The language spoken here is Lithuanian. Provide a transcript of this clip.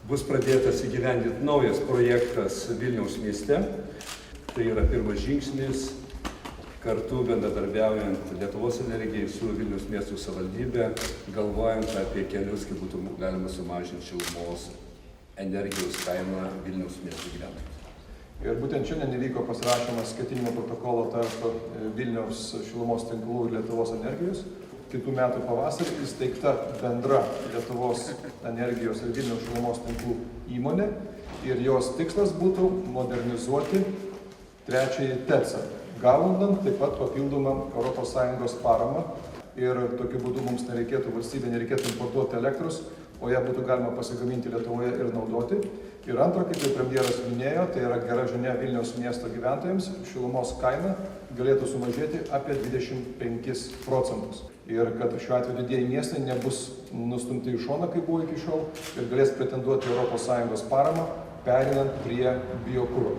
Bus pradėtas įgyvendinti naujas projektas Vilniaus mieste. Tai yra pirmas žingsnis kartu bendradarbiaujant Lietuvos energijai su Vilniaus miesto savivaldybė, galvojant apie kelius, kaip būtų galima sumažinti šilumos energijos kainą Vilniaus miesto gyventojams. Ir būtent šiandien įvyko pasirašymas ketinimo protokolo tarp Vilniaus šilumos tinklų ir Lietuvos energijos. Kitų metų pavasarį įsteigta bendra Lietuvos energijos ir Vilniaus šilumos tinklų įmonė ir jos tikslas būtų modernizuoti trečiąjį TECą, gaunant taip pat papildomą ES paramą ir tokiu būdu mums valstybė nereikėtų importuoti elektros, o ją būtų galima pasigaminti Lietuvoje ir naudoti. Ir antra, kaip jau premjeras minėjo, tai yra gera žinia Vilniaus miesto gyventojams, šilumos kaina galėtų sumažėti apie 25%. Ir kad šiuo atveju didieji miestai nebus nustumti į šoną, kaip buvo iki šiol, ir galės pretenduoti ES paramą, perinant prie biokuro.